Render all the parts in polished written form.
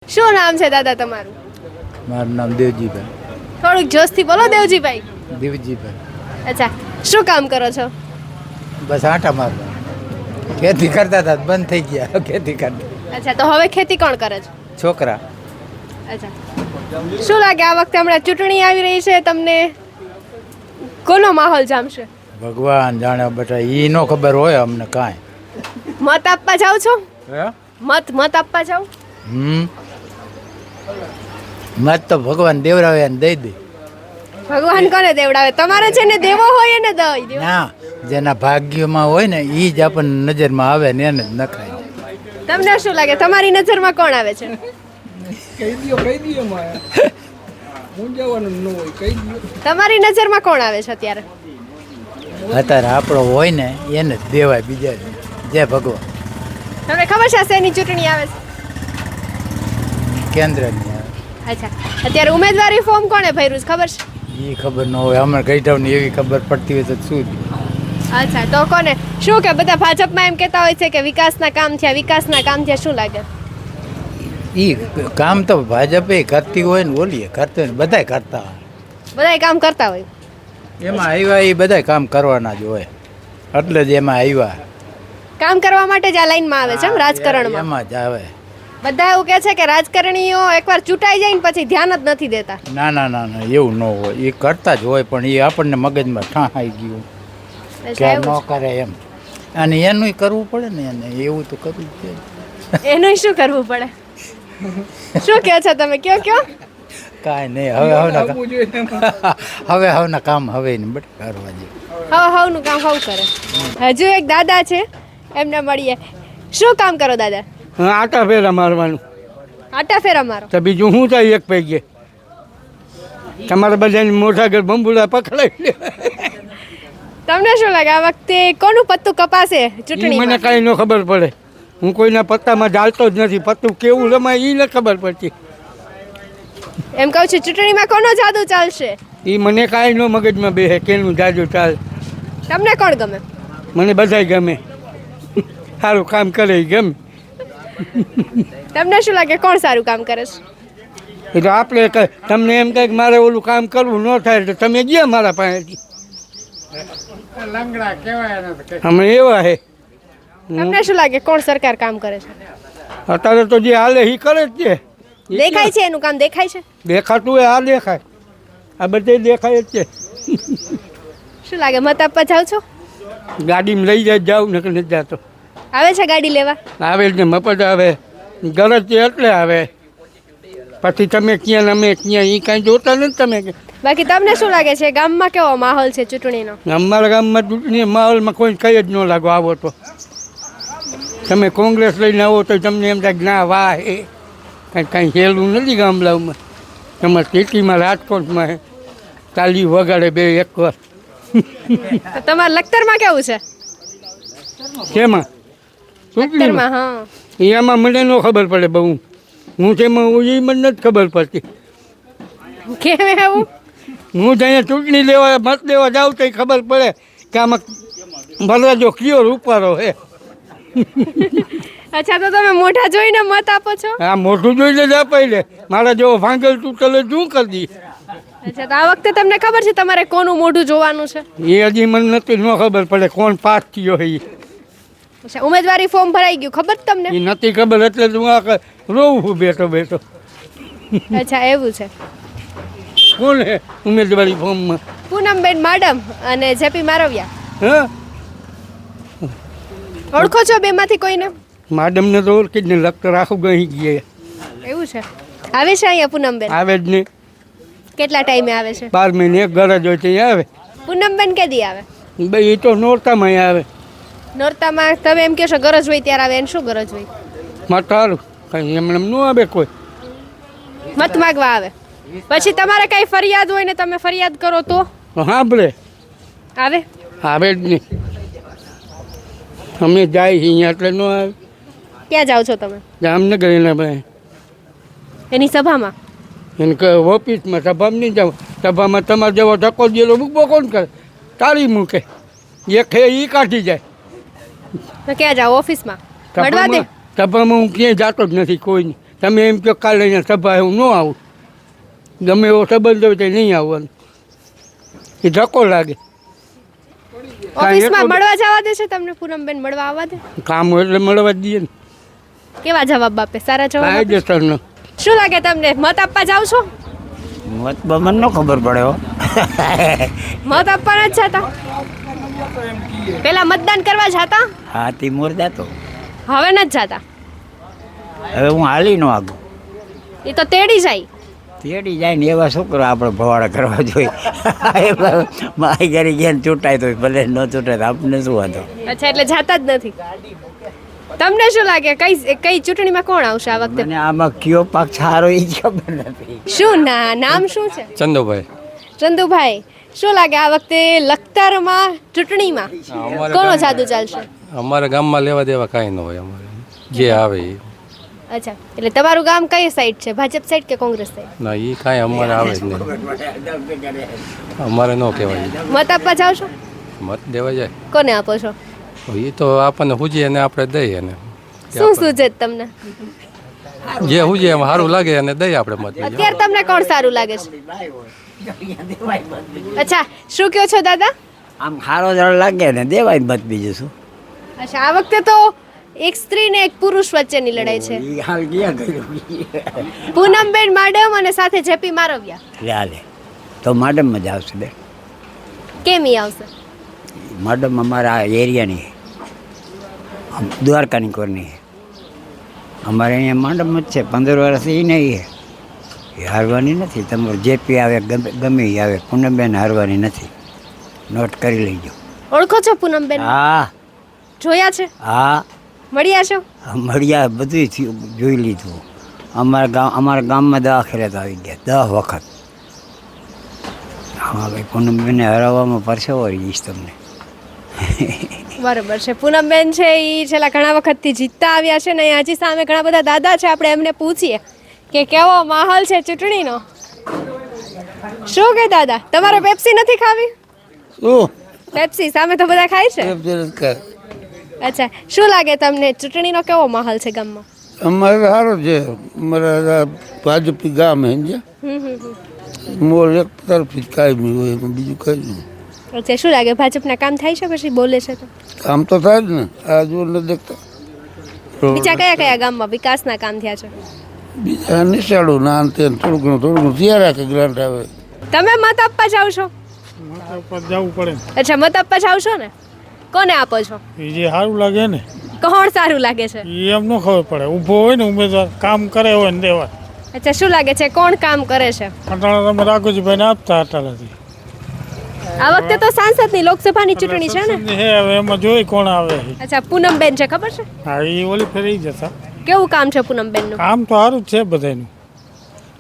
શું નામ છે દાદા તમારું? મારું નામ દેવજીભાઈ. થોડુંક જોશથી બોલો દેવજીભાઈ. દેવજીભાઈ. અચ્છા, શું કામ કરો છો? બસ આટા મારવા. ખેતી કરતા હતા બંધ થઈ ગયા ખેતી કરતા. અચ્છા, તો હવે ખેતી કોણ કરે છે? છોકરા. અચ્છા, શું લાગે આ વખતે હમણાં ચૂંટણી આવી રહી છે, તમને કોનો માહોલ જામશે? ભગવાન જાણે બેટા એ નો ખબર હોય અમને કાંઈ. મત આપવા જાવ છો? હે? મત આપવા જાવ? મત તો ભગવાન દેવરાવે ને દઈ દે. ભગવાન કોને દેવડાવે? તમારે છે ને દેવો હોય ને દઈ દેવો. ના, જેના ભાગ્યમાં હોય ને એ જ આપણને નજરમાં આવે ને એને જ નખાય. તમને શું લાગે તમારી નજરમાં કોણ આવે છે? તમારી નજરમાં કોણ આવે છે અત્યારે? અત્યારે આપણો હોય ને એને જ દેવાય બીજા જય ભગવાન. તમને ખબર છે શેની ચૂંટણી આવે છે? કેન્દ્રની. અચ્છા, અત્યારે ઉમેદવારી ફોર્મ કોણે ભર્યું છે ખબર છે? એ ખબર ન હોય અમે ગઈઢાવની એવી ખબર પડતી હોય તો શું. અચ્છા, તો કોને શું કે બધા ભાજપમાં એમ કહેતા હોય છે કે વિકાસના કામ થયા, શું લાગે? એ કામ તો ભાજપે કરતી હોય ને ઓલીએ કરતી હોય ને બધાય કરતા હોય. બધાય કામ કરતા હોય. એમાં આવ્યા એ બધાય કામ કરવાના જ હોય એટલે જ એમાં આવ્યા. કામ કરવા માટે જ આ લાઈનમાં આવે છે એમ રાજકારણમાં? એમાં જ આવે. બધા એવું કહે છે કે રાજકારણીઓ એકવાર ચૂંટાઈ જાય ને પછી ધ્યાન જ નથી દેતા. ના ના ના ના એવું ન હોય. એ કરતા જ હોય પણ એ આપણને મગજમાં ઠાંહાઈ ગયું કે ન કરે એમ. અને એનું કરવું પડે ને એને એવું તો કરવું જ છે. એનું શું કરવું પડે? શું કહો છો તમે? કયો કાંઈ નહીં હવેના કામ હવે ને બધા કરવા જોઈએ. હવનું કામ હવ કરે. હજુ એક દાદા છે, એમને મળીએ. શું કામ કરો દાદા? આટા ફેરા મારવાનું. આટા ફેરા મારો તો બીજું શું થાય એક પૈકી? તમારે બધાને મોટા ઘર બંબુડા પકડાઈ લે. તમને શું લાગે આ વખતે કોનું પત્તું કપાશે મને ચૂંટણીમાં? કાંઈ ન ખબર પડે. હું કોઈના પત્તામાં ચાલતો જ નથી. પત્તું કેવું રમાય એ ન ખબર પડતી. એમ કહું છું ચૂંટણીમાં કોનો જાદુ ચાલશે? એ મને કાંઈ ન મગજમાં બેસે કેનું જાજુ ચાલ. તમને કોણ ગમે? મને બધાય ગમે. સારું કામ કરે એ ગમે. તમને શું લાગે કોણ સારું કામ કરે છે? એટલે આપણે તમને એમ કહે કે મારે ઓલું કામ કરવું ન થાય તો તમે ગયા મારા પાસેથી. અમે એવા હે. તમને શું લાગે કોણ સરકાર કામ કરે છે? અત્યારે તો જે હાલે એ કરે જ છે. દેખાય છે એનું કામ? દેખાય છે? દેખાતું હોય આ દેખાય. આ બધે દેખાય જ છે. શું લાગે મત આપવા જાવ છો? ગાડીમાં લઈ જાય જાવ ને નથી જતો. આવે છે ગાડી લેવા? આવે જ ને મફત આવે. ગરજ છે એટલે આવે. પછી તમે ક્યાં અમે ક્યાં એ કાંઈ જોતા નથી તમે. બાકી તમને શું લાગે છે ગામમાં કેવો માહોલ છે ચૂંટણીનો? અમારા ગામમાં ચૂંટણી માહોલમાં કોઈ કઈ જ ન લાગો આવો તો. તમે કોંગ્રેસ લઈને આવો તો તમને એમ થાય ના વાહ એ કાંઈ હેલું નથી ગામડાઓમાં. તમારે સિટીમાં રાજકોટમાં તાલી વગાડે બે એકવાર. તો તમારા લખતરમાં કેવું છે? શેમાં? લખતરમાં? હા, એમાં મને ન ખબર પડે બહુ. હું તેમાં હું એ મને નથી ખબર પડતી. કેમ એવું? હું ત્યાં ચૂંટણી લેવા મત દેવા જાઉં તો ખબર પડે કે આમાં ભરવાજો કયો રૂપારો હે. અચ્છા, તો તમે મોઢા જોઈને મત આપો છો? આ મોઢું જોઈને જ અપાઈ લે. મારા જેવો ભાંગેલ તૂટેલો શું કરી દી. અચ્છા, તો આ વખતે તમને ખબર છે તમારે કોનું મોઢું જોવાનું છે? એ હજી મને નથી ન ખબર પડે કોણ પાસ થયો એ. અચ્છા, ઉમેદવારી ફોર્મ ભરાઈ ગયું ખબર છે તમને? એ નથી ખબર એટલે જ હું આ રોઉં છું બેઠો બેઠો. અચ્છા, એવું છે. કોણ હે ઉમેદવારી ફોર્મમાં? પૂનમબેન માડમ અને જેપી મારવિયા. હા, ઓળખો છો બેમાંથી કોઈને? માડમને તો ઓળખી જ ને લખતર આખું ગઈ ગયે. એવું છે. આવે છે અહીંયા પૂનમબેન? આવે જ નહીં. કેટલા ટાઈમે આવે છે? 12 મહિને એક ગરજ હોય ત્યાં આવે. પૂનમબેન કેદી આવે? ભાઈ એ તો નોરતામાં આવે. નોરતામાં તમે એમ કહેશો ગરજ હોય ત્યારે આવે? એને શું ગરજ હોય? મત સારું કંઈ એમને ન આવે કોઈ. મત માગવા આવે. પછી તમારે કઈ ફરિયાદ હોય ને તમે ફરિયાદ કરો તો સાંભળે આવે? આવે જ નહીં. અમે જાય અહીંયા એટલે ન આવે. ક્યાં જાઓ છો તમે? જામનગર એના ભાઈ એની સભામાં? એને કહે ઓફિસમાં સભામાં નહીં જાવ. સભામાં તમારે જેવો ધક્કો જેલો મૂકવો કોણ કરે? તાળી મૂકે. એક હે એ કાઢી જાય. તો ક્યાં જાઓ? ઓફિસમાં મળવા દે? સભામાં હું ક્યાંય જાતો જ નથી કોઈની. તમે એમ કહો કાલે અહીંયા સભા હું ન આવું, ગમે એવો સંબંધ હોય તો નહીં આવવાનું, એ ધક્કો લાગે. ઓફિસમાં મળવા જવા દે છે તમને પૂનમબેન? મળવા આવવા દે? કામ હોય એટલે મળવા જ દઈએ ને. કેવા જવાબ આપે? સારા જવાબ આપે? કાયદેસરનો. શું લાગે તમને, મત આપવા જાવ છો? મત મને ન ખબર પડે હો. મત આપવા નથી જતા? પેલા મતદાન કરવા જતા? હા તે મોર જાતો, હવે નથી જતા? હવે હું હાલી ન આગું. એ તો તેડી જાય. તેડી જાય ને એવા છોકરા આપણે ભવાડા કરવા જોઈએ. મારી ઘરે ગયા ચૂંટાય તો ભલે ન ચૂંટાય તો આપણને શું વાંધો. અચ્છા, એટલે જાતા જ નથી. તમને શું લાગે કઈ ચૂંટણીમાં કોણ આવશે આ વખતે? મને આમાં કયો પાક સારો એ ખબર નથી. શું નામ શું છે? ચંદુભાઈ. ચંદુભાઈ, શું લાગે આ વખતે લખતરમાં ચૂંટણીમાં કોનો જાદુ ચાલશે? અમારા ગામમાં લેવા દેવા કાંઈ ન હોય, અમારે જે આવે એ. અચ્છા, એટલે તમારું ગામ કઈ સાઈડ છે, ભાજપ સાઈડ કે કોંગ્રેસ સાઈડ? ના એ કાંઈ અમારે આવે જ નહીં, અમારે ન કહેવાય. મત આપવા જાવ છો? મત દેવા જાય કોને આપો છો? એ તો આપણને હુજીએ ને આપણે દઈએ ને શું સૂચે તમને? જે હુજીએ એમાં સારું લાગે અને દઈએ આપણે મત. અત્યારે તમને કોણ સારું લાગે છે? અચ્છા, શું કહો છો દાદા? આમ સારો જળ લાગે ને દેવાય મત, બીજું શું. અચ્છા, આ વખતે તો એક સ્ત્રી ને એક પુરુષ વચ્ચેની લડાઈ છે. ઈ હાલ ગયા કર્યું પૂનમબેન માડમ અને સાથે જેપી મારવિયા. લે તો મેડમ જ આવશે બે. કેમ ઈ આવશે? મેડમ અમારા એરિયાની, દ્વારકાની કોરની અમારે અહીંયા મેડમ જ છે. 15 વર્ષથી એ નહીં, એ હારવાની નથી. તમારે જેપી આવે ગમે એ આવે, પૂનમબેન હારવાની નથી. નોટ કરી લેજો. ઓળખો છો પૂનમબેન? હા જોયા છે? હા મળ્યા છો? મળ્યા, બધું થયું, જોઈ લીધું. અમારા ગામમાં દવાખાને આવી ગયા 10 વખત. હા ભાઈ, પૂનમબેનને હરાવવામાં પરસેવો રહી જઈશ તમને. બરોબર છે. પૂનમબેન છે એ છેલ્લા ઘણા વખતથી જીતતા આવ્યા છે ને હજી સામે ઘણા બધા દાદા છે, આપણે એમને પૂછીએ કે કેવો માહોલ છે ચૂંટણીનો. શું કે દાદા, તમારે પેપ્સી નથી ખાવી? શું પેપ્સી સામે તો બધા ખાય છે. અચ્છા, શું લાગે તમને ચૂંટણીનો કેવો માહોલ છે ગામમાં? અમારે સારો છે. અમારા ભાજપી ગામ હે, મોલ એક તરફી જ કાયમી હોય, એમાં બીજું કંઈ નહીં. અચ્છા, શું લાગે ભાજપના કામ થાય છે પછી બોલે છે તો? કામ તો થાય જ ને, આ જો ન દેખતા. બીજા કયા કયા ગામમાં વિકાસના કામ થયા છે? બીજા નિશાળું ના અંતે થોડું ઘણું થયા રાખે, ગ્રાન્ટ આવે. તમે મત આપવા જાવ છો? જવું પડે. અચ્છા, મત આપવા જાવ છો ને? કોને આપો છો? એ જે સારું લાગે ને કોણ સારું લાગે છે? એ એમ ન ખબર પડે. ઊભો હોય ને ઉમેદવાર, કામ કરે હોય ને દેવા. અચ્છા, શું લાગે છે કોણ કામ કરે છે? અટાણા તમે રાઘોજીભાઈને આપતા અટાણાથી. આ વખતે તો સાંસદની લોકસભાની ચૂંટણી છે ને? હે, હવે એમાં જોઈ કોણ આવે. અચ્છા, પૂનમબેન છે, ખબર છે? હા, એ ઓલી ફેરી જતા. કેવું કામ છે પૂનમબેનનું? કામ તો સારું જ છે બધાયનું.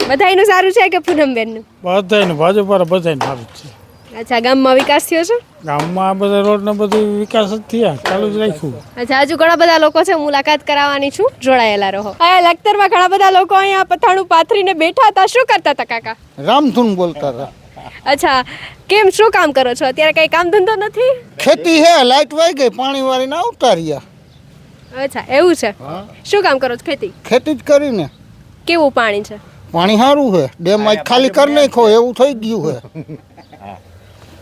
બધાયનું સારું છે કે પૂનમબેનનું? બધાયનું, ભાજપ વાળા બધાયનું સારું જ છે. અચ્છા, ગામમાં વિકાસ થયો છે? ગામમાં આ બધા રોડ ને બધું વિકાસ જ થયા, ચાલુ જ રાખ્યું. અચ્છા, હજુ ઘણા બધા લોકો છે, મુલાકાત કરાવવાની છું, જોડાયેલા રહો. અહીંયા લખતરમાં ઘણા બધા લોકો અહીંયા પથાણું પાથરીને બેઠા હતા. શું કરતા હતા કાકા? રામધૂન બોલતા હતા. અચ્છા, કેમ, શું કામ કરો છો અત્યારે? કઈ કામ ધંધો નથી? ખેતી હે, લાઈટ વાઈ ગઈ, પાણી વાળીને આવતા રહ્યા. અચ્છા, એવું છે. શું કામ કરો છો? ખેતી? ખેતી જ કરીને. કેવું પાણી છે? પાણી સારું છે. ડેમ આજ ખાલી કરી નાખો એવું થઈ ગયું છે.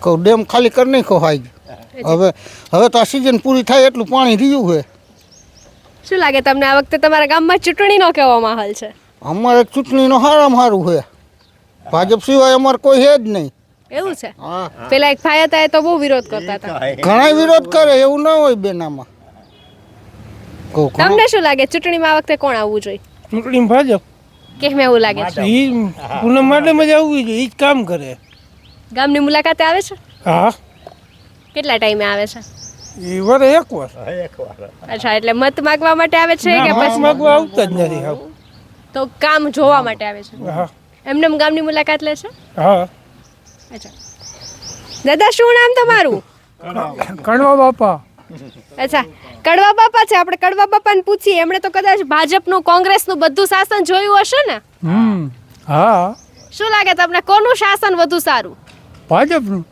કહું ડેમ ખાલી કરી નાખો હાઈ. હવે તો આ સિઝન પૂરી થાય એટલું પાણી રહ્યું છે. શું લાગે તમને આ વખતે તમારા ગામમાં ચૂંટણીનો કેવો માહોલ છે? અમારે ચૂંટણીનો સારામાં સારું છે. ભાજપ સિવાય અમારે કોઈ છે જ નહીં. એવું છે? પેલા એક ભાઈ હતા એ તો બહુ વિરોધ કરતા હતા. ઘણા વિરોધ કરે, એવું ના હોય બેનામાં. તમને શું લાગે ચૂંટણીમાં આ વખતે કોણ આવવું જોઈએ? ચૂંટણી ભાજપ. કેમ એવું લાગે છે? એ પૂનમ માટે મજા આવવી જોઈએ, એ જ કામ કરે. ગામની મુલાકાતે આવે છે? હા, કેટલા ટાઈમે આવે છે? એ વરે એક વાર. અચ્છા, એટલે મત માંગવા માટે આવે છે કે પછી માંગવા આવતા જ નથી. તો કામ જોવા માટે આવે છે? હા એમને ગામની મુલાકાત લે છે? હા. અચ્છા, દાદા શું નામ તમારું? કડવા બાપા. અચ્છા, કડવા બાપા છે. આપણે કડવા બાપાને પૂછીએ, એમણે તો કદાચ ભાજપનું, કોંગ્રેસનું બધું શાસન જોયું હશે ને? હા. શું લાગે તમને કોનું શાસન વધુ સારું? ભાજપનું.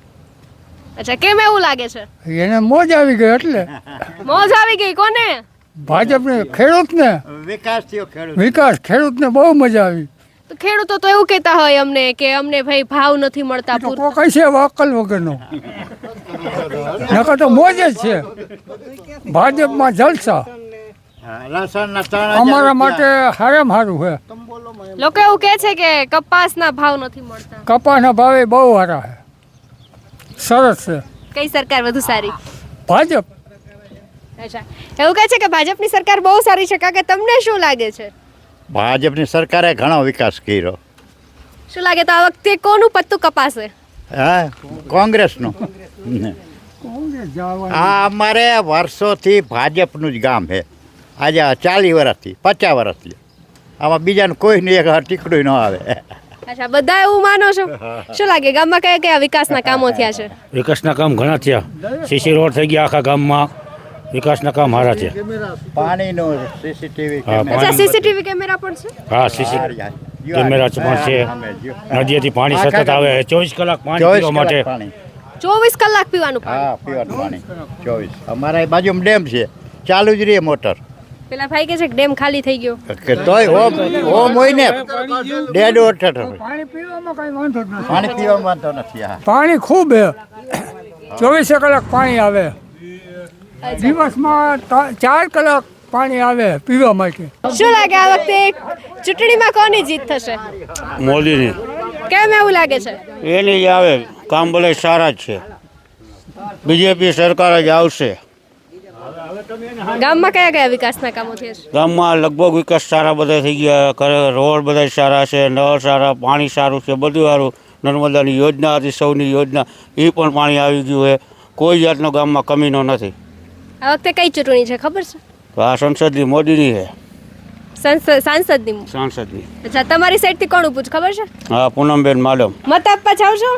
અચ્છા, કેમ એવું લાગે છે? એને મોજ આવી ગઈ એટલે. મોજ આવી ગઈ કોને? ભાજપને ખેડૂતને વિકાસ થયો ખેડૂત વિકાસ ખેડૂતને બહુ મજા આવી. તો ખેડૂતો તો એવું કહેતા હોય અમને કે અમને ભાઈ ભાવ નથી મળતા તો પૂરતા. કોઈ છે અકલ વગરનો નકર તો મોજ જ છે. ભાજપમાં જલસા લસણના 3,000 અમારા માટે હારામાં સારું છે. લોકો એવું કહે છે કે કપાસના ભાવ નથી મળતા. કપાસના ભાવે બહુ સારા છે, સરસ છે. કઈ સરકાર વધુ સારી? ભાજપ. અચ્છા, એવું કહે છે કે ભાજપની સરકાર બહુ સારી છે. કાકા તમને શું લાગે છે? ભાજપની સરકારે ઘણો વિકાસ કર્યો. શું લાગે તો આ વખતે કોનું પત્તું કપાશે? હા, કોંગ્રેસનું. આ અમારે વર્ષોથી ભાજપનું જ ગામ છે. આજે 40 વર્ષથી 50 વર્ષથી આમાં બીજાને કોઈને એક ટીકડું ન આવે. અચ્છા, બધા એવું માનો છો? શું લાગે ગામમાં કયા કયા વિકાસના કામો થયા છે? વિકાસના કામ ઘણા થયા. સીસી રોડ થઈ ગયા આખા ગામમાં. વિકાસના કામ સારા છે. પાણીનું સીસીટીવી હા, અચ્છા, સીસીટીવી કેમેરા પણ છે? હા, સીસી કેમેરા પણ છે. નદીએથી પાણી સતત આવે 24 કલાક પાણી પીવા માટે. 24 કલાક પીવાનું પાણી. હા, પીવાનું પાણી 24. અમારા એ બાજુમાં ડેમ છે, ચાલુ જ રહે મોટર. પેલા ભાઈ કહે છે કે ડેમ ખાલી થઈ ગયો. કે તોય ઓમ હોય ને 1.5 વોટર હોય. પાણી પીવામાં કઈ વાંધો જ નથી. પાણી પીવામાં વાંધો નથી. હા, પાણી ખૂબ છે, 24 કલાક પાણી આવે. દિવસમાં 4 કલાક પાણી આવે પીવા માટે. શું લાગે આ વખતે ચૂંટણીમાં કોની જીત થશે? મોદીની કેમ એવું લાગે છે? એની જ આવે. કામ ભલે સારા જ છે. બીજેપી સરકાર જ આવશે. ગામમાં કયા કયા વિકાસના કામો થયા છે? ગામમાં લગભગ વિકાસ સારા બધા થઈ ગયા. રોડ બધા સારા છે, નળ સારા, પાણી સારું છે, બધું સારું. નર્મદાની યોજના હતી, સૌની યોજના, એ પણ પાણી આવી ગયું છે. કોઈ જાતનો ગામમાં કમીનો નથી. આ વખતે કઈ ચૂંટણી છે ખબર છે? તો આ સંસદની મોદીની છે. સાંસદની. સાંસદની. અચ્છા, તમારી સાઈડથી કોણ ઊભું છે ખબર છે? હા, પૂનમબેન માડમ. મત આપવા જાવ છો?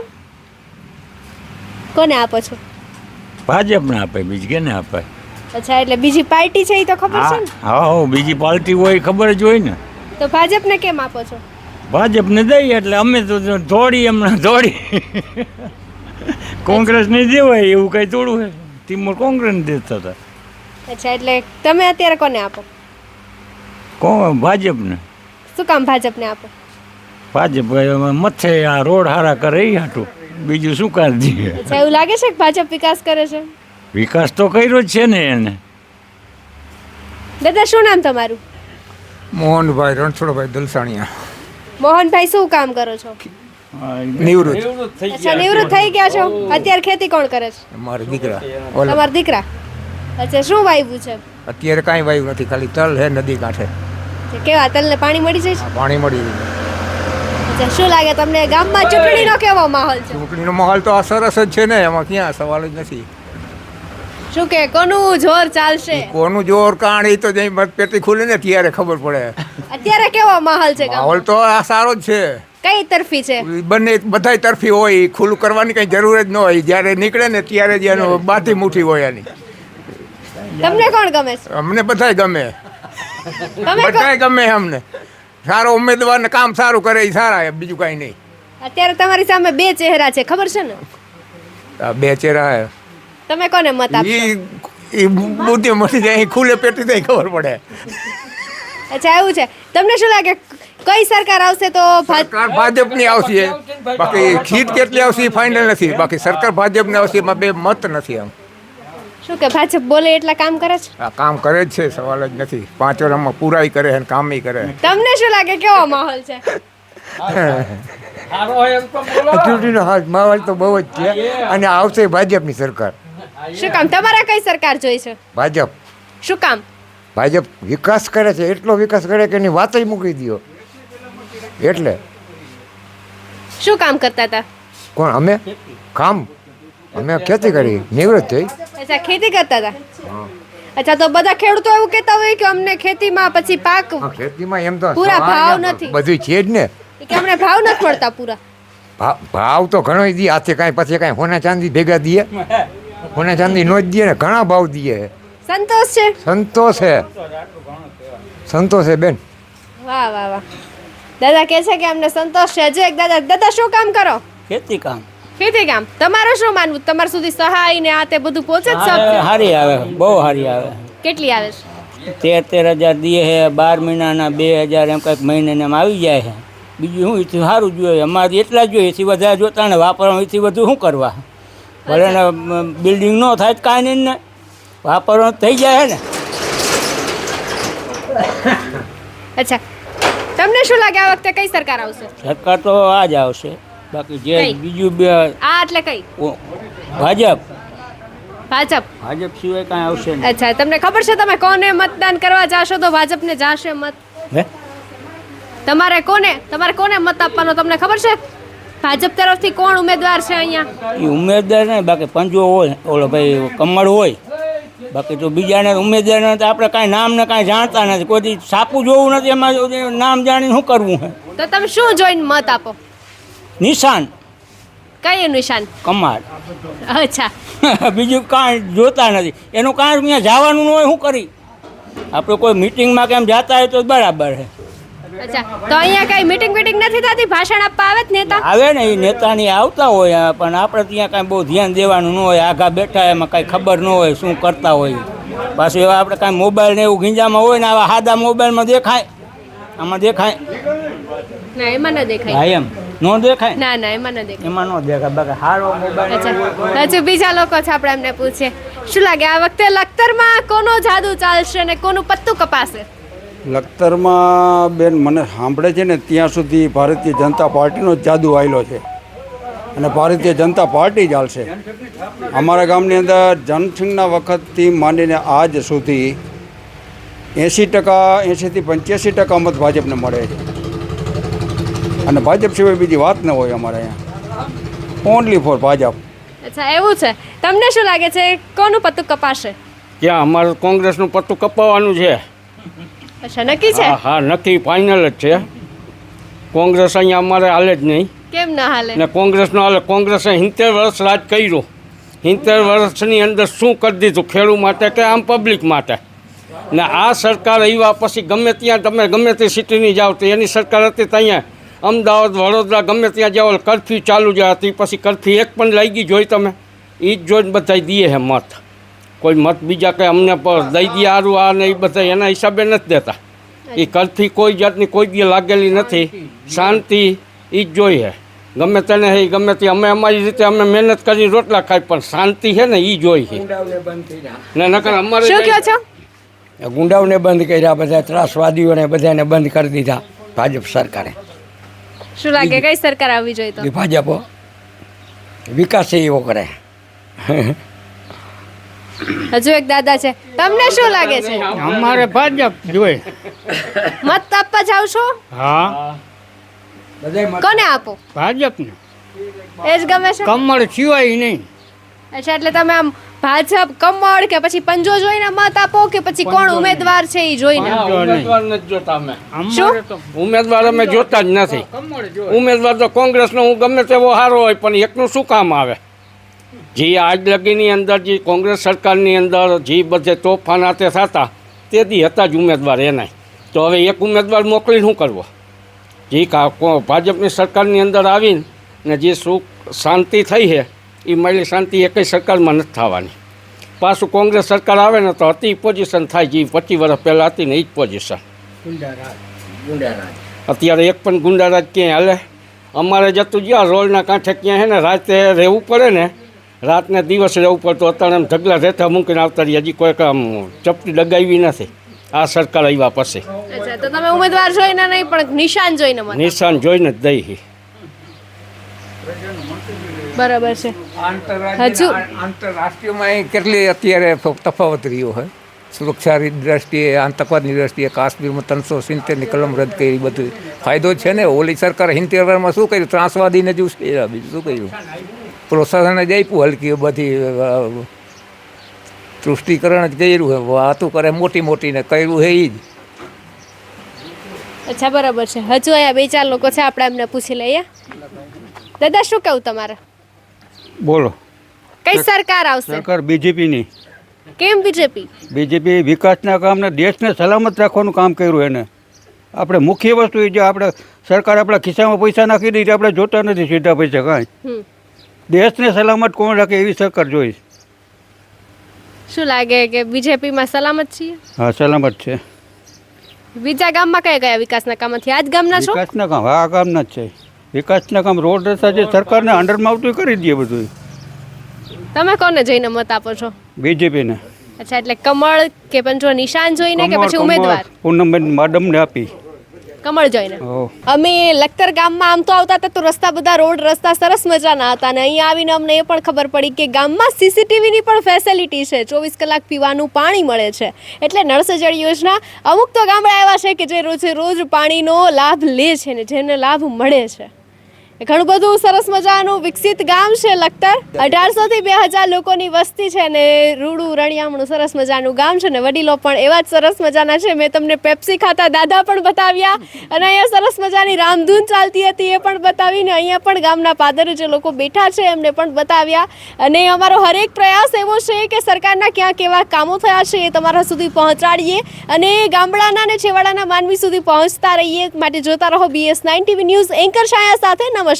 કોને આપો છો? ભાજપને આપે, બીજી કેને આપે? અચ્છા, એટલે બીજી પાર્ટી છે એ તો ખબર છે ને? હા, બીજી પાર્ટી હોય ખબર જ હોય ને. તો ભાજપને કેમ આપો છો? ભાજપને દઈએ એટલે અમે તો દોડી હમણાં દોડી. કોંગ્રેસને દેવાય એવું કઈ થોડું છે. તિમોર કોંગ્રેસને દેતા હતા. અચ્છા, એટલે તમે અત્યારે કોને આપો? ભાજપને. શું કામ ભાજપને આપો? ભાજપ મથે આ રોડ હારા કરે એ હાટું, બીજું શું કરી દઈએ. અચ્છા, એવું લાગે છે કે ભાજપ વિકાસ કરે છે? વિકાસ તો કર્યો જ છે ને એને. દાદા, શું નામ તમારું? મોહનભાઈ રણછોડભાઈ દલસાણીયા. મોહનભાઈ, શું કામ કરો છો? નિવૃત્ત. અચ્છા, નિવૃત્ત થઈ ગયા છો. અત્યારે ખેતી કોણ કરે છે? મારા દીકરા. તમારા દીકરા. અચ્છા, શું વાવ્યું છે? અત્યારે કાંઈ વાયુ નથી, ખાલી તલ છે નદી કાંઠે. કેવા તલને પાણી મળી જાય છે? પાણી મળી રહ્યું. અચ્છા, શું લાગે તમને ગામમાં ચૂંટણીનો કેવો માહોલ છે? ચૂંટણીનો માહોલ તો આ સરસ જ છે ને, એમાં ક્યાં સવાલ જ નથી. શું કે કોનું જોર ચાલશે? કોનું જોર કાણ એ તો જઈ મતપેટી ખુલે ને ત્યારે ખબર પડે. અત્યારે કેવો માહોલ છે ગામમાં? માહોલ તો આ સારો જ છે. કઈ તરફી છે? બંને બધાય તરફી હોય, ખુલ્લું કરવાની કઈ જરૂર જ ન હોય. જ્યારે નીકળે ને ત્યારે જ એનો બાથી મુઠ્ઠી હોય એની. તમને કોણ ગમે છે? અમને બધાય ગમે, તમે બધાય ગમે અમને. સારો ઉમેદવાર ને કામ સારું કરે એ સારા, બીજું કાંઈ નહીં. અત્યારે તમારી સામે બે ચહેરા છે, ખબર છે ને? આ બે ચહેરા તમે કોને મત આપશો? એ બુદ્ધિ મળી જાય, ખુલ્લે પેટી થઈ ખબર પડે. અચ્છા, એવું છે. તમને શું લાગે કઈ સરકાર આવશે તો સરકાર ભાજપની આવશે, બાકી સીટ કેટલી આવશે એ ફાઇનલ નથી. બાકી સરકાર ભાજપની આવશે, એમાં બે મત નથી. આમ શું કે ભાજપ બોલે એટલા કામ કરે છે? આ કામ કરે જ છે, સવાલ જ નથી. 5 વર્ષમાં પૂરાઈ કરે અને કામ કરે. તમને શું લાગે કેવો માહોલ છે? ચૂંટણીનો હાથ માહોલ તો બહુ જ છે, અને આવશે ભાજપની સરકાર. શું કામ તમારે કઈ સરકાર જોઈ છે? ભાજપ. શું કામ? ભાજપ વિકાસ કરે છે, એટલો વિકાસ કરે કે એની વાત જ મૂકી દો. એટલે શું કામ કરતા હતા? કોણ? અમે કામ, અમે ખેતી કરી, નિવૃત્ત થઈ. અચ્છા, ખેતી કરતા હતા. અચ્છા, તો બધા ખેડૂતો એવું કહેતા હોય કે અમને ખેતીમાં પછી પાક ખેતીમાં એમ તો પૂરા ભાવ નથી. બધું છે જ ને. કે અમને ભાવ નથી મળતા પૂરા. ભાવ તો ઘણો દે, હાથે કાંઈ પછી કાંઈ સોના ચાંદી ભેગા દઈએ. સોના ચાંદી નો જ દઈએ ને, ઘણા ભાવ દઈએ. સંતોષ છે? સંતોષ છે, સંતોષ છે બેન. વાહ વાહ વાહ. દાદા કહે છે કે અમને સંતોષ છે. હજુ એક દાદા. દાદા, શું કામ કરો? ખેતી કામ ખેતી કામ. તમારું શું માનવું? તમારા સુધી સહાય ને આ તે બધું પહોંચે જ સબ? સારી આવે, બહુ સારી આવે. કેટલી આવે છે? 13,000 દે છે, 12 મહિનાના 2,000 એમ કંઈક મહિને એમ આવી જાય છે. બીજું શું એથી સારું જોઈએ, અમારે એટલા જ જોઈએ, એથી વધારે જોતા ને વાપરવાનું એથી વધુ શું કરવા? ભલે ને બિલ્ડિંગ ન થાય તો કાંઈ નહીં ને, વાપરવાનું થઈ જાય ને. અચ્છા, તમને શું લાગે આ વખતે કઈ સરકાર આવશે? સરકાર તો આ જ આવશે, બાકી જે કઈ? બીજું બે આ એટલે કઈ? ભાજપ ભાજપ. ભાજપ સિવાય કાંઈ આવશે નહીં. અચ્છા, તમને ખબર છે તમે કોને મતદાન કરવા જાશો તો ભાજપને જાશે મત? હે તમારે કોને મત આપવાનો તમને ખબર છે? ભાજપ તરફથી કોણ ઉમેદવાર છે અહીંયા? એ ઉમેદવાર નહીં, બાકી પંજો હોય, ઓલો ભાઈ કમળ હોય, બાકી તો બીજાને ઉમેદવાર તો આપણે કાંઈ નામ ને કાંઈ જાણતા નથી, કોઈ છાપું જોવું નથી, એમાં નામ જાણીને શું કરવું છે? તો તમે શું જોઈને મત આપો? નિશાન કયું નિશાન? કમાડ. અચ્છા, બીજું કાંઈ જોતા નથી, એનું કાંઈ અહીંયા જવાનું ન હોય, શું કરી? આપણે કોઈ મિટિંગમાં કેમ જતા હોય તો બરાબર છે. અચ્છા, તો અહીંયા કઈ મીટિંગ નથી થતી? ભાષણ આપવા આવે જ નેતા? આવે ને એ નેતાની આવતા હોય, પણ આપણે ત્યાં કાંઈ બહુ ધ્યાન દેવાનું ન હોય, આઘા બેઠા એમાં કાંઈ ખબર ન હોય શું કરતા હોય. પાછું એવા આપણે કાંઈ મોબાઈલ ને એવું ગીંજામાં હોય ને, આવા સાદા મોબાઈલમાં દેખાય, આમાં દેખાય ના, એમાં ન દેખાય. હા એમ ન દેખાય, ના ના, એમાં ન દેખાય. એમાં ન દેખાય, બાકી સારો મોબાઈલ. અચ્છા, હજુ બીજા લોકો છે, આપણે એમને પૂછીએ શું લાગે આ વખતે લખતરમાં કોનો જાદુ ચાલશે ને કોનું પત્તું કપાશે? લખતરમાં બેન મને સાંભળે છે ને ત્યાં સુધી ભારતીય જનતા પાર્ટીનો જ જાદુ આવેલો છે અને ભારતીય જનતા પાર્ટી જ ચાલશે. અમારા ગામની અંદર જનસિંહના વખતથી માંડીને આજ સુધી 80%, 85% મત ભાજપને મળે છે અને ભાજપ સિવાય બીજી વાત ન હોય અમારે અહીંયા, ઓનલી ફોર ભાજપ. અચ્છા, એવું છે. તમને શું લાગે છે કોનું પત્તું કપાશે? ક્યાં અમારે કોંગ્રેસનું પત્તું કપાવવાનું છે. અચ્છા, નક્કી છે? હા, નક્કી ફાઇનલ જ છે. કોંગ્રેસ અહીંયા અમારે હાલે જ નહીં. કેમ ના હાલે? ને કોંગ્રેસનો હાલે. કોંગ્રેસે 70 વર્ષ રાજ કર્યું. 70 વર્ષની અંદર શું કરી દીધું ખેડૂત માટે કે આમ પબ્લિક માટે? ને આ સરકાર આવ્યા પછી ગમે ત્યાં તમે ગમે તે સિટીની જાઓ તો એની સરકાર હતી ત્યાં અમદાવાદ, વડોદરા ગમે ત્યાં જાઓ કર્ફ્યુ ચાલુ જ હતી. પછી કર્ફ્યુ એક પણ લાગી જોઈ તમે? એ જ જોઈને બધા દઈએ છે મત. કોઈ મત બીજા કંઈ અમને દઈ દે સારું આ ને એ બધા એના હિસાબે નથી દેતા. એ કર્ફ્યુ કોઈ જાતની કોઈ દી લાગેલી નથી. શાંતિ એ જ જોઈએ. ગમે તેને હે ગમે તે અમે અમારી રીતે અમે મહેનત કરી રોટલા ખાઈ, પણ શાંતિ છે ને એ જોઈએ. ને નકર અમારે શું કહો છો? ગુંડાઓને બંધ કર્યા, બધા ત્રાસવાદીઓને બધાને બંધ કરી દીધા ભાજપ સરકારે. શું લાગે કઈ સરકાર આવવી જોઈએ તો? એ ભાજપ વિકાસ એવો કરે. હજુ એક દાદા છે, તમને શું લાગે છે? અમારે ભાજપ જોઈએ. મત આપવા જાવ છો? હા, કોને આપો? ભાજપને. એ જ ગમે છે? કમળ સિવાય નહીં. અચ્છા, એટલે તમે આમ ભાજપ, કમળ કે પછી પંજો જોઈને મત આપો કે પછી કોણ ઉમેદવાર છે એ જોઈને? ઉમેદવાર નથી જોતા અમે. શું? ઉમેદવાર અમે જોતા જ નથી. ઉમેદવાર તો કોંગ્રેસનો હું ગમે તેવો સારો હોય, પણ એકનું શું કામ આવે? જે આજ લગીની અંદર જે કોંગ્રેસ સરકારની અંદર જે બધે તોફાના તે થતા તે દી હતા જ ઉમેદવાર એના. તો હવે એક ઉમેદવાર મોકલીને શું કરવો? જે ભાજપની સરકારની અંદર આવીને ને જે સુખ શાંતિ થઈ છે એ મારી શાંતિ એકય સરકારમાં નથી થવાની. પાછું કોંગ્રેસ સરકાર આવે ને તો હતી પોઝિશન થાય, જે 25 વર્ષ પહેલાં હતી ને એ જ પોઝિશન. અત્યારે એક પણ ગુંડારાજ ક્યાંય હાલે? અમારે જતું જ્યાં રોડના કાંઠે ક્યાં છે ને રાતે રહેવું પડે ને, રાતને દિવસ રહેવું પડતું. અત્યારે એમ ઢગલા રહેતા મૂકીને આવતા રહી. હજી કોઈ કામ ચપટી લગાવી નથી આ સરકાર આવ્યા પછી. અચ્છા, તો તમે ઉમેદવાર જોઈને નહીં પણ નિશાન જોઈને મત? નિશાન જોઈને જ દઈ. બરાબર છે. હજુ આંતરરાષ્ટ્રીયમાં કેટલી અત્યારે તફાવત રહ્યો છે. સુરક્ષાની દ્રષ્ટિએ, આતંકવાદની દ્રષ્ટિએ કાશ્મીરમાં 370ની કલમ રદ કરી. બધું ફાયદો છે ને. ઓલી સરકારે 70 વર્ષમાં શું કર્યું? ત્રાસવાદીને જ બીજું શું કર્યું? પ્રોત્સાહન જ આપ્યું હલકી બધી તૃષ્ટિકરણ જ કર્યું. વાતું કરે મોટી મોટીને કર્યું છે એ જ. અચ્છા, બરાબર છે. હજુ અહીંયા 2-4 લોકો છે, આપણે એમને પૂછી લઈએ. દાદા, શું કહું તમારે? બોલો. કઈ સરકાર આવશે? સરકાર બીજેપીની. કેમ બીજેપી? બીજેપી વિકાસના કામને, દેશને સલામત રાખવાનું કામ કર્યું. એને આપણે મુખ્ય વસ્તુ એ જે આપણે સરકાર આપણા ખિસ્સામાં પૈસા નાખી દઈએ, આપણે જોતા નથી સીધા પૈસા કાંઈ. દેશને સલામત કોણ રાખે એવી સરકાર જોઈશ. શું લાગે કે બીજેપીમાં સલામત છીએ? હા સલામત છે. બીજા ગામમાં કયા કયા વિકાસના કામ થયા? આજ ગામના છો? વિકાસના કામ આ ગામના જ છે. વિકાસના કામ રોડ રસ્તા જે સરકારને અંડરમાં આવતું કરી દે બધું. તમે કોને જઈને મત આપો છો? બીજેપીને. અચ્છા, એટલે કમળ કે પંજો નિશાન જોઈને કે પછી ઉમેદવાર? પૂનમબેન મેડમને આપી. કમળ જોઈને. હો. અમે લખતર ગામમાં આમ તો આવતા હતા તો રસ્તા બધા રોડ રસ્તા સરસ મજાના હતા ને અહીંયા આવીને અમને એ પણ ખબર પડી કે ગામમાં સીસીટીવીની પણ ફેસિલિટી છે, 24 કલાક પીવાનું પાણી મળે છે. એટલે નળ સે જળ યોજના અમુક તો ગામડા એવા છે કે જે રોજે રોજ પાણીનો લાભ લે છે ને જેને લાભ મળે છે. ઘણું બધું સરસ મજાનું વિકસિત ગામ છે લખતર. 1800 થી 2000 લોકોની વસ્તી છે ને રૂડું રણિયામણું સરસ મજાનું ગામ છે ને વડીલો પણ એવા જ સરસ મજાના છે. મેં તમને પેપ્સી ખાતા દાદા પણ બતાવ્યા અને અહીંયા સરસ મજાની રામધૂન ચાલતી હતી એ પણ બતાવીને અહીંયા પણ ગામના પાદરે જે લોકો બેઠા છે એમને પણ બતાવ્યા. અને અમારો હરેક પ્રયાસ એવો છે કે સરકારના ક્યાં કેવા કામો થયા છે એ તમારા સુધી પહોંચાડીએ અને ગામડાના અને છેવાડાના માનવી સુધી પહોંચતા રહીએ. માટે જોતા રહો BS9 TV ન્યૂઝ. એન્કર છાયા સાથે નમસ્કાર.